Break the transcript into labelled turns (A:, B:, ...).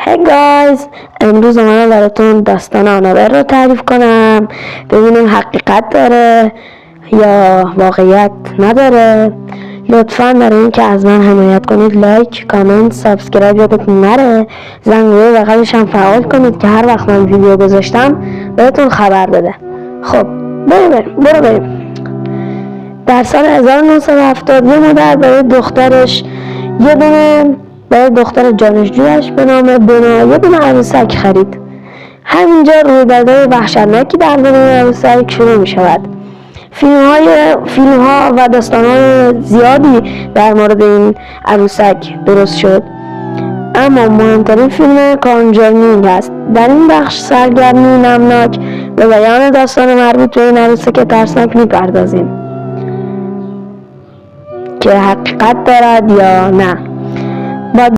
A: Hey guys، امروز من براتون داستان آنابل رو تعریف کنم. ببینیم حقیقت داره یا واقعیت نداره. لطفاً برای اینکه از من حمایت کنید لایک، کامنت، سابسکرایب یادتون نره. زنگوله بغلش هم فعال کنید که هر وقت من ویدیو گذاشتم بهتون خبر بده. خب بریم. در سال 1970 یه مادر برای دخترش برای دختر جانشجویش به نام بنا یه دونه عروسک خرید. همینجا رویدادهای وحشتناکی در دنیای عروسک شروع می شود. فیلم ها و داستان‌های زیادی در مورد این عروسک درست شد، اما مهمترین فیلم کانجرنینگ است. در این بخش سرگرمی نمناک به بیان داستان مربوط به این عروسک ترسناک می‌پردازیم که حقیقت دارد یا نه.